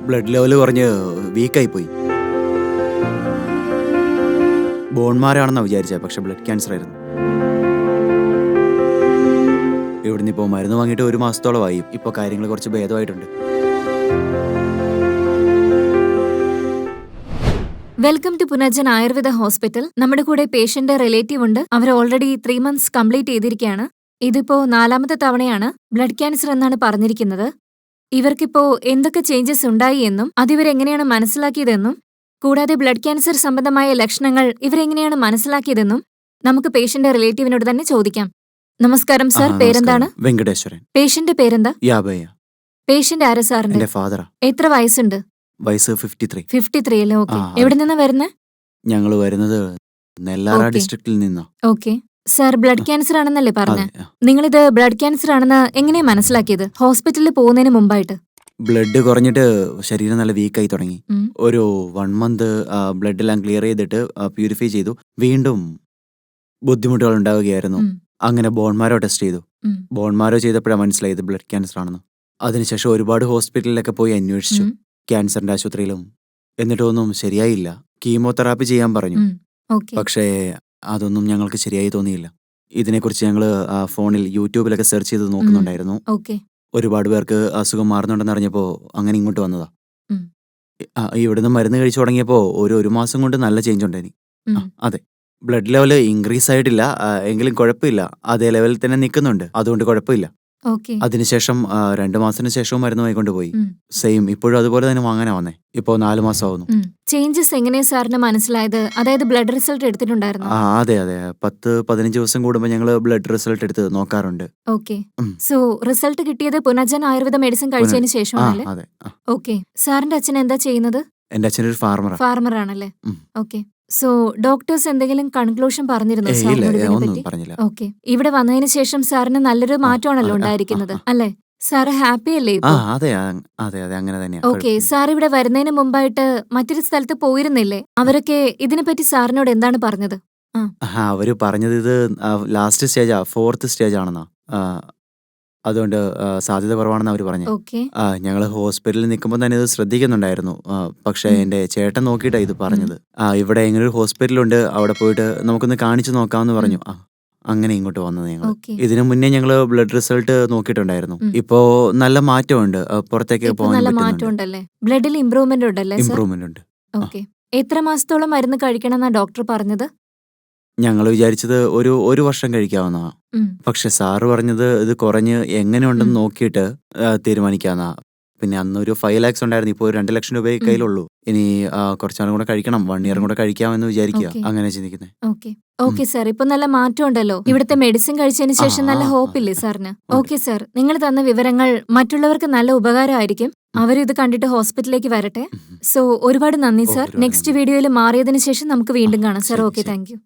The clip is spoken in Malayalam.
ബ്ലഡ് ലെവൽ കുറഞ്ഞ് വീക്കായി പോയി. ബോൺമാരാണെന്നാണ് വിചാരിച്ചത്, പക്ഷെ ബ്ലഡ് ക്യാൻസർ ആയിരുന്നു. ഇവിടുന്ന് ഇപ്പോൾ മരുന്ന് വാങ്ങിയിട്ട് 1 മാസത്തോളമായി. ഇപ്പോൾ കാര്യങ്ങൾ കുറച്ച് ഭേദമായിട്ടുണ്ട്. Welcome to Punarjan Ayurveda hospital. നമ്മുടെ കൂടെ പേഷ്യന്റ് റിലേറ്റീവ് ഉണ്ട്. അവർ ഓൾറെഡി 3 months കംപ്ലീറ്റ് ചെയ്തിരിക്കുകയാണ്. ഇതിപ്പോ 4ാമത്തെ തവണയാണ്. ബ്ലഡ് ക്യാൻസർ എന്നാണ് പറഞ്ഞിരിക്കുന്നത്. ഇവർക്കിപ്പോ എന്തൊക്കെ ചേഞ്ചസ് ഉണ്ടായി എന്നും അതിവരെങ്ങനെയാണ് മനസ്സിലാക്കിയതെന്നും കൂടാതെ ബ്ലഡ് ക്യാൻസർ സംബന്ധമായ ലക്ഷണങ്ങൾ ഇവരെങ്ങനെയാണ് മനസ്സിലാക്കിയതെന്നും നമുക്ക് പേഷ്യന്റ് റിലേറ്റീവിനോട് തന്നെ ചോദിക്കാം. നമസ്കാരം സർ, പേരെന്താണ്? വെങ്കടേശ്വരൻ. പേഷ്യന്റ് പേരെന്താ? യാബയ്യ. പേഷ്യന്റ് ആരാ സാറിന്റെ? എന്റെ ഫാദറാ. എത്ര വയസ്സുണ്ട്? വയസ്സ് 53. 53 അല്ലേ? ഓക്കെ. എവിടെ നിന്നാ വരുന്നത്? ഞങ്ങൾ വരുന്നത് നെല്ലാറ ഡിസ്ട്രിക്റ്റിൽ നിന്നാ. ഓക്കെ സർ, ബ്ലഡ് ക്യാൻസർ ആണെന്നല്ലേ പറഞ്ഞത്? നിങ്ങളിത് ബ്ലഡ് ക്യാൻസർ ആണെന്ന് എങ്ങനെയാ മനസ്സിലാക്കിയത്? ഹോസ്പിറ്റലിൽ പോകുന്നതിന് മുമ്പായിട്ട്? ബ്ലഡ് കുറഞ്ഞിട്ട് ശരീരം നല്ല വീക്കായി തുടങ്ങി. ഒരു 1 month ബ്ലഡ് എല്ലാം ക്ലിയർ ചെയ്തിട്ട് പ്യൂരിഫൈ ചെയ്തു. വീണ്ടും ബുദ്ധിമുട്ടുകൾ ഉണ്ടാവുകയായിരുന്നു. അങ്ങനെ ബോൺമാരോ ടെസ്റ്റ് ചെയ്തു. ബോൺമാരോ ചെയ്തപ്പോഴാണ് മനസ്സിലായത് ബ്ലഡ് ക്യാൻസർ ആണെന്ന്. അതിനുശേഷം ഒരുപാട് ഹോസ്പിറ്റലിലൊക്കെ പോയി അന്വേഷിച്ചു, ക്യാൻസറിന്റെ ആശുപത്രിയിലും. എന്നിട്ടൊന്നും ശരിയായില്ല. കീമോതെറാപ്പി ചെയ്യാൻ പറഞ്ഞു. പക്ഷേ അതൊന്നും ഞങ്ങൾക്ക് ശരിയായി തോന്നിയില്ല. ഇതിനെക്കുറിച്ച് ഞങ്ങൾ ഫോണിൽ യൂട്യൂബിലൊക്കെ സെർച്ച് ചെയ്ത് നോക്കുന്നുണ്ടായിരുന്നു. ഒരുപാട് പേർക്ക് അസുഖം മാറുന്നുണ്ടെന്ന് അറിഞ്ഞപ്പോൾ അങ്ങനെ ഇങ്ങോട്ട് വന്നതാ. ഇവിടുന്ന് മരുന്ന് കഴിച്ചു തുടങ്ങിയപ്പോൾ ഒരു മാസം കൊണ്ട് നല്ല ചേഞ്ച് ഉണ്ടായി. അതെ, ബ്ലഡ് ലെവൽ ഇൻക്രീസ് ആയിട്ടില്ല, എങ്കിലും കുഴപ്പമില്ല. അതേ ലെവലിൽ തന്നെ നിൽക്കുന്നുണ്ട്, അതുകൊണ്ട് കുഴപ്പമില്ല. അതിനുശേഷം 2 മാസത്തിന് ശേഷവും മരുന്ന് വാങ്ങിക്കൊണ്ട് പോയി. സെയിം ഇപ്പോഴും അതുപോലെ തന്നെ വാങ്ങാനാ വന്നേ. ഇപ്പോ 4 മാസം ആവുന്നു. ചേഞ്ചസ് എങ്ങനെയാ സാറിന് മനസ്സിലായത്? അതായത് ബ്ലഡ് റിസൾട്ട് എടുത്തിട്ടുണ്ടായിരുന്നു? അതെ 10-15 ദിവസം കൂടുമ്പോൾ ഞങ്ങള് ബ്ലഡ് റിസൾട്ട് എടുത്ത് നോക്കാറുണ്ട്. ഓക്കെ. സോ റിസൾട്ട് കിട്ടിയത് പുനർജൻ ആയുർവേദ മെഡിസിൻ കഴിച്ചതിന് ശേഷമാണല്ലേ? അതെ. ഓക്കെ. സാറിന്റെ അച്ഛൻ എന്താ ചെയ്യുന്നത്? എന്റെ അച്ഛനൊരു ഫാർമർ ആണല്ലേ? ഓക്കെ. സോ ഡോക്ടേഴ്സ് എന്തെങ്കിലും കൺക്ലൂഷൻ പറഞ്ഞിരുന്നോ? പറഞ്ഞില്ല. ഓക്കെ. ഇവിടെ വന്നതിന് ശേഷം സാറിന് നല്ലൊരു മാറ്റമാണല്ലോ ഉണ്ടായിരിക്കുന്നത്, അല്ലേ? സാറ് ഹാപ്പി അല്ലേ? അതെ അങ്ങനെ തന്നെയാ. ഓക്കെ. സാർ ഇവിടെ വരുന്നതിന് മുമ്പായിട്ട് മറ്റൊരു സ്ഥലത്ത് പോയിരുന്നില്ലേ? അവരൊക്കെ ഇതിനെപ്പറ്റി സാറിനോട് എന്താണ് പറഞ്ഞത്? അവര് പറഞ്ഞത് ഇത് ലാസ്റ്റ് സ്റ്റേജാ, 4th സ്റ്റേജ് ആണെന്നാ. അതുകൊണ്ട് സാധ്യത കുറവാണെന്ന് അവർ പറഞ്ഞു. ഞങ്ങൾ ഹോസ്പിറ്റലിൽ നിൽക്കുമ്പോൾ തന്നെ ഇത് ശ്രദ്ധിക്കുന്നുണ്ടായിരുന്നു. പക്ഷെ എന്റെ ചേട്ടൻ നോക്കിയിട്ടാ ഇത് പറഞ്ഞത്. ഇവിടെ ഇങ്ങനെ ഒരു ഹോസ്പിറ്റലുണ്ട്, അവിടെ പോയിട്ട് നമുക്കൊന്ന് കാണിച്ചു നോക്കാമെന്ന് പറഞ്ഞു. അങ്ങനെ ഇങ്ങോട്ട് വന്നത് ഞങ്ങൾ. ഇതിനു മുന്നേ ഞങ്ങള് ബ്ലഡ് റിസൾട്ട് നോക്കിയിട്ടുണ്ടായിരുന്നു. ഇപ്പോ നല്ല മാറ്റമുണ്ട്, പുറത്തേക്ക് പോകാൻ പറ്റുന്നുണ്ട്. ബ്ലഡിൽ ഇംപ്രൂവ്മെന്റ് ഉണ്ട്. എത്ര മാസത്തോളം മരുന്ന് കഴിക്കണമെന്നാ ഡോക്ടർ പറഞ്ഞത്? ഞങ്ങൾ വിചാരിച്ചത് ഒരു വർഷം കഴിക്കാവുന്നതാ. പക്ഷെ സാറ് പറഞ്ഞത് ഇത് കുറഞ്ഞ് എങ്ങനെയുണ്ടെന്ന് നോക്കിയിട്ട് തീരുമാനിക്കാന്നാ. പിന്നെ അന്നൊരു 5 lakhs ഉണ്ടായിരുന്നു, ഇപ്പോൾ 2 ലക്ഷം രൂപയെ കയ്യിലുള്ളൂ. ഇനി കുറച്ചാളും കൂടെ കഴിക്കണം, 1 year കൂടെ കഴിക്കാമെന്ന് വിചാരിക്കുക. അങ്ങനെ ചിന്തിക്കുന്നത്. ഓക്കെ സാർ, ഇപ്പൊ നല്ല മാറ്റം ഉണ്ടല്ലോ. ഇവിടുത്തെ മെഡിസിൻ കഴിച്ചതിന് ശേഷം നല്ല ഹോപ്പ് ഇല്ലേ സാറിന്? ഓക്കെ സാർ, നിങ്ങൾ തന്ന വിവരങ്ങൾ മറ്റുള്ളവർക്ക് നല്ല ഉപകാരമായിരിക്കും. അവരിത് കണ്ടിട്ട് ഹോസ്പിറ്റലിലേക്ക് വരട്ടെ. സോ ഒരുപാട് നന്ദി സാർ. നെക്സ്റ്റ് വീഡിയോയിൽ മാറിയതിനു ശേഷം നമുക്ക് വീണ്ടും കാണാം സാർ. Okay, thank you.